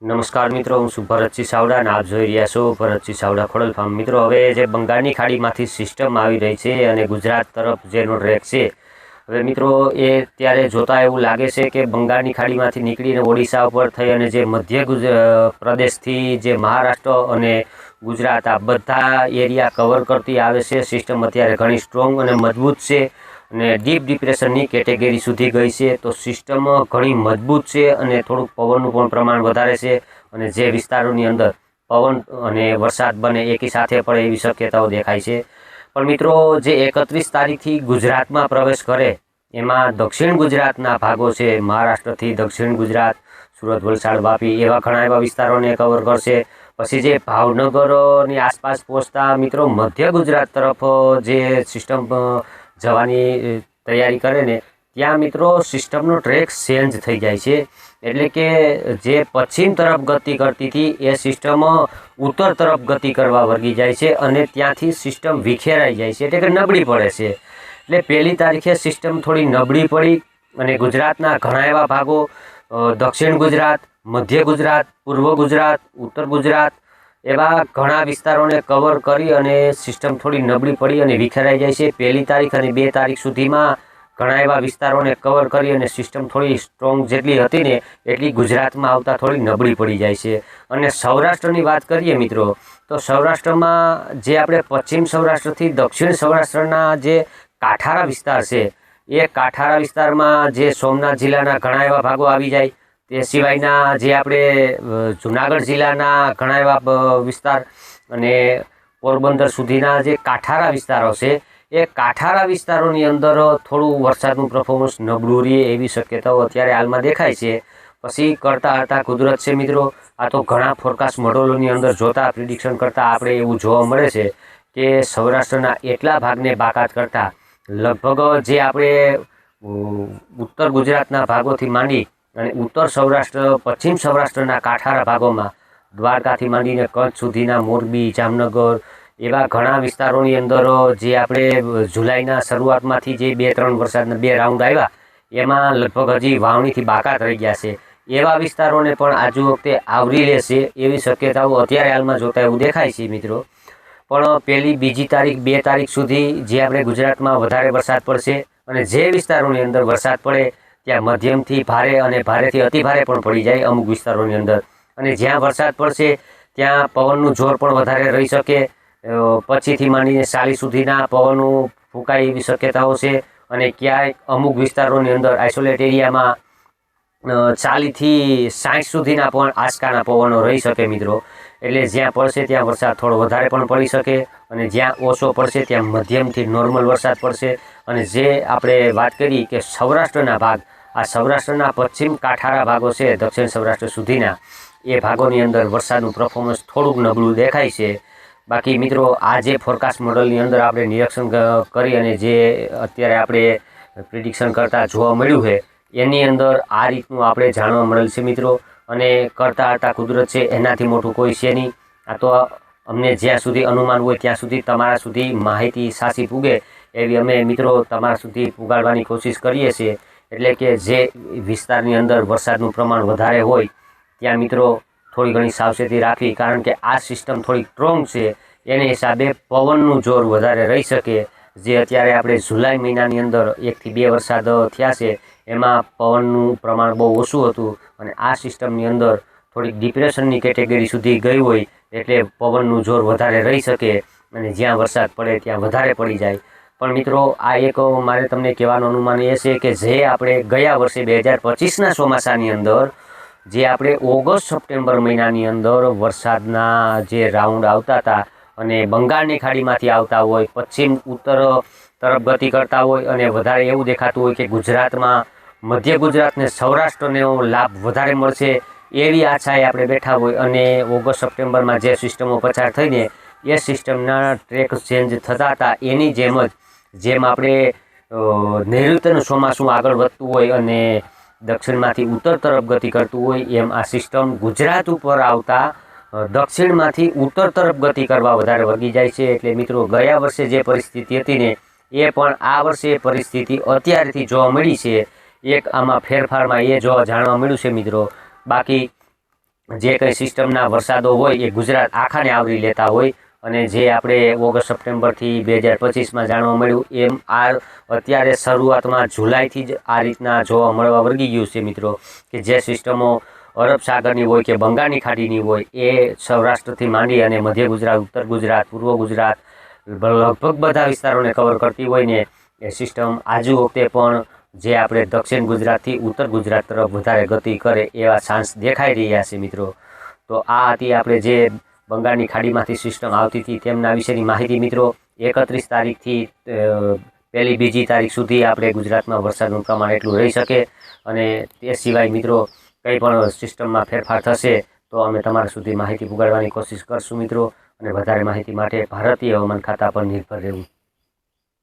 નમસ્કાર મિત્રો, હું છું ભરતસિંહ ચાવડા અને આપ જોઈ રહ્યા છો ભરતસિંહ ચાવડા ખોડલ ફાર્મ। મિત્રો, હવે જે બંગાળની ખાડીમાંથી સિસ્ટમ આવી રહી છે અને ગુજરાત તરફ જેનો ટ્રેક છે, હવે મિત્રો એ ત્યારે જોતા એવું લાગે છે કે બંગાળની ખાડીમાંથી નીકળીને ઓડિશા ઉપર થઈ અને જે મધ્ય પ્રદેશથી જે મહારાષ્ટ્ર અને ગુજરાત આ બધા એરિયા કવર કરતી આવે છે। સિસ્ટમ અત્યારે ઘણી સ્ટ્રોંગ અને મજબૂત છે અને ડીપ ડિપ્રેશનની કેટેગરી સુધી ગઈ છે। તો સિસ્ટમ ઘણી મજબૂત છે અને થોડુંક પવનનું પણ પ્રમાણ વધારે છે અને જે વિસ્તારોની અંદર પવન અને વરસાદ બને એકી સાથે પડે એવી શક્યતાઓ દેખાય છે। પણ મિત્રો, જે 31 તારીખથી ગુજરાતમાં પ્રવેશ કરે એમાં દક્ષિણ ગુજરાતના ભાગો છે, મહારાષ્ટ્રથી દક્ષિણ ગુજરાત, સુરત, વલસાડ, વાપી એવા ઘણા એવા વિસ્તારોને કવર કરશે। પછી જે ભાવનગરની આસપાસ પહોંચતા મિત્રો મધ્ય ગુજરાત તરફ જે સિસ્ટમ જવાની તૈયારી કરે ને ત્યાં મિત્રો સિસ્ટમનો ટ્રેક ચેન્જ થઈ જાય છે। એટલે કે જે પશ્ચિમ તરફ ગતિ કરતી હતી એ સિસ્ટમ ઉત્તર તરફ ગતિ કરવા વર્ગી જાય છે અને ત્યાંથી સિસ્ટમ વિખેરાઈ જાય છે, એટલે કે નબળી પડે છે। એટલે 1લી તારીખે સિસ્ટમ થોડી નબળી પડી અને ગુજરાતના ઘણા એવા ભાગો, દક્ષિણ ગુજરાત, મધ્ય ગુજરાત, પૂર્વ ગુજરાત, ઉત્તર ગુજરાત એવા ઘણા વિસ્તારોને કવર કરી અને સિસ્ટમ થોડી નબળી પડી અને વિખેરાઈ જાય છે। 1લી તારીખ અને 2 તારીખ સુધીમાં ઘણા એવા વિસ્તારોને કવર કરી અને સિસ્ટમ થોડી સ્ટ્રોંગ જેટલી હતી ને એટલી ગુજરાતમાં આવતા થોડી નબળી પડી જાય છે। અને સૌરાષ્ટ્રની વાત કરીએ મિત્રો, તો સૌરાષ્ટ્રમાં જે આપણે પશ્ચિમ સૌરાષ્ટ્રથી દક્ષિણ સૌરાષ્ટ્રના જે કાંઠારા વિસ્તાર છે એ કાંઠારા વિસ્તારમાં જે સોમનાથ જિલ્લાના ઘણા એવા ભાગો આવી જાય, તે સિવાયના જે આપણે જુનાગઢ જિલ્લાના ઘણા એવા વિસ્તાર અને પોરબંદર સુધીના જે કાંઠારા વિસ્તારો છે એ કાંઠારા વિસ્તારોની અંદર થોડું વરસાદનું પરફોર્મન્સ નબળું રહે એવી શક્યતાઓ અત્યારે હાલમાં દેખાય છે। પછી કરતા હતા કુદરત છે મિત્રો, આ તો ઘણા ફોરકાસ્ટ મોડલોની અંદર જોતા પ્રિડિક્શન કરતાં આપણે એવું જોવા મળે છે કે સૌરાષ્ટ્રના એટલા ભાગને બાકાત કરતાં લગભગ જે આપણે ઉત્તર ગુજરાતના ભાગોથી માંડી અને ઉત્તર સૌરાષ્ટ્ર, પશ્ચિમ સૌરાષ્ટ્રના કાંઠારા ભાગોમાં દ્વારકાથી માંડીને કચ્છ સુધીના મોરબી, જામનગર એવા ઘણા વિસ્તારોની અંદર જે આપણે જુલાઈના શરૂઆતમાંથી જે 2-3 વરસાદના 2 રાઉન્ડ આવ્યા એમાં લગભગ હજી વાવણીથી બાકાત રહી ગયા છે, એવા વિસ્તારોને પણ આજુ વખતે આવરી લેશે એવી શક્યતાઓ અત્યારે હાલમાં જોતા એવું દેખાય છે મિત્રો। પણ 1લી, 2જી તારીખ, 2 તારીખ સુધી જે આપણે ગુજરાતમાં વધારે વરસાદ પડશે અને જે વિસ્તારોની અંદર વરસાદ પડે ત્યાં મધ્યમથી ભારે અને ભારેથી અતિભારે પણ પડી જાય અમુક વિસ્તારોની અંદર, અને જ્યાં વરસાદ પડશે ત્યાં પવનનું જોર પણ વધારે રહી શકે। 25થી માંડીને 40 સુધીના પવનો ફૂંકાય એવી શક્યતાઓ છે અને ક્યાંય અમુક વિસ્તારોની અંદર આઇસોલેટ એરિયામાં 40થી 60 સુધીના પણ આંચકાના પવનો રહી શકે મિત્રો। એટલે જ્યાં પડશે ત્યાં વરસાદ થોડો વધારે પણ પડી શકે અને જ્યાં ઓછો પડશે ત્યાં મધ્યમથી નોર્મલ વરસાદ પડશે। અને જે આપણે વાત કરી કે સૌરાષ્ટ્રના ભાગ, આ સૌરાષ્ટ્રના પશ્ચિમ કાંઠારા ભાગો છે દક્ષિણ સૌરાષ્ટ્ર સુધીના, એ ભાગોની અંદર વરસાદનું પરફોર્મન્સ થોડુંક નબળું દેખાય છે। બાકી મિત્રો, આ જે ફોરકાસ્ટ મોડલની અંદર આપણે નિરીક્ષણ કરી અને જે અત્યારે આપણે પ્રિડિક્શન કરતાં જોવા મળ્યું છે એની અંદર આ રીતનું આપણે જાણવા મળેલ છે મિત્રો। અને કરતા હતા કુદરત છે, એનાથી મોટું કોઈ છે નહીં। આ તો અમને જ્યાં સુધી અનુમાન હોય ત્યાં સુધી તમારા સુધી માહિતી સાચી પૂગે એવી અમે મિત્રો તમારા સુધી પુગાડવાની કોશિશ કરીએ છીએ। એટલે કે જે વિસ્તારની અંદર વરસાદનું પ્રમાણ વધારે હોય ત્યાં મિત્રો થોડી ઘણી સાવચેતી રાખવી, કારણ કે આ સિસ્ટમ થોડી સ્ટ્રોંગ છે, એને હિસાબે પવનનું જોર વધારે રહી શકે। જે અત્યારે આપણે જુલાઈ મહિનાની અંદર 1 થી 2 વરસાદ થયા છે એમાં પવનનું પ્રમાણ બહુ ઓછું હતું અને આ સિસ્ટમની અંદર થોડીક ડિપ્રેશનની કેટેગરી સુધી ગઈ હોય એટલે પવનનું જોર વધારે રહી શકે અને જ્યાં વરસાદ પડે ત્યાં વધારે પડી જાય। પણ મિત્રો, આ એક મારે તમને કહેવાનું અનુમાન એ છે કે જે આપણે ગયા વર્ષે 2025ના ચોમાસાની અંદર જે આપણે ઓગસ્ટ-સપ્ટેમ્બર મહિનાની અંદર વરસાદના જે રાઉન્ડ આવતા હતા અને બંગાળની ખાડીમાંથી આવતા હોય, પશ્ચિમ ઉત્તર તરફ ગતિ કરતા હોય અને વધારે એવું દેખાતું હોય કે ગુજરાતમાં મધ્ય ગુજરાત ને સૌરાષ્ટ્રને લાભ વધારે મળશે એવી આશાએ આપણે બેઠા હોય અને ઓગસ્ટ-સપ્ટેમ્બરમાં જે સિસ્ટમો પસાર થઈને એ સિસ્ટમના ટ્રેક ચેન્જ થતા હતા એની જેમ જ જેમ આપણે નૈઋત્યનું ચોમાસું આગળ વધતું હોય અને દક્ષિણમાંથી ઉત્તર તરફ ગતિ કરતું હોય એમ આ સિસ્ટમ ગુજરાત ઉપર આવતા દક્ષિણમાંથી ઉત્તર તરફ ગતિ કરવા વધારે વળગી જાય છે। એટલે મિત્રો, ગયા વર્ષે જે પરિસ્થિતિ હતી ને એ પણ આ વર્ષે પરિસ્થિતિ અત્યારેથી જોવા મળી છે। એક આમાં ફેરફારમાં એ જોવા જાણવા મળ્યું છે મિત્રો। બાકી જે કંઈ સિસ્ટમના વરસાદો હોય એ ગુજરાત આખાને આવરી લેતા હોય અને જે આપણે ઓગસ્ટ સપ્ટેમ્બરથી 2025માં જાણવા મળ્યું એમ આ અત્યારે શરૂઆતમાં જુલાઈથી જ આ રીતના જોવા મળવા વળગી ગયું છે મિત્રો, કે જે સિસ્ટમો અરબ સાગરની હોય કે બંગાળની ખાડીની હોય એ સૌરાષ્ટ્રથી માંડી અને મધ્ય ગુજરાત, ઉત્તર ગુજરાત, પૂર્વ ગુજરાત લગભગ બધા વિસ્તારોને કવર કરતી હોય ને એ સિસ્ટમ આજુ વખતે પણ જે આપણે દક્ષિણ ગુજરાતથી ઉત્તર ગુજરાત તરફ વધારે ગતિ કરે એવા ચાન્સ દેખાઈ રહ્યા છે મિત્રો. તો આ હતી આપણે જે બંગાળની ખાડીમાંથી સિસ્ટમ આવતી હતી તેમના વિશેની માહિતી મિત્રો. 31 તારીખથી પહેલી બીજી તારીખ સુધી આપણે ગુજરાતમાં વરસાદનું પ્રમાણ એટલું રહી શકે અને તે સિવાય મિત્રો કંઈ પણ સિસ્ટમમાં ફેરફાર થશે તો અમે તમારા સુધી માહિતી પુગાડવાની કોશિશ કરશું મિત્રો. અને વધારે માહિતી માટે ભારતીય હવામાન ખાતા પર નિર્ભર રહેવું.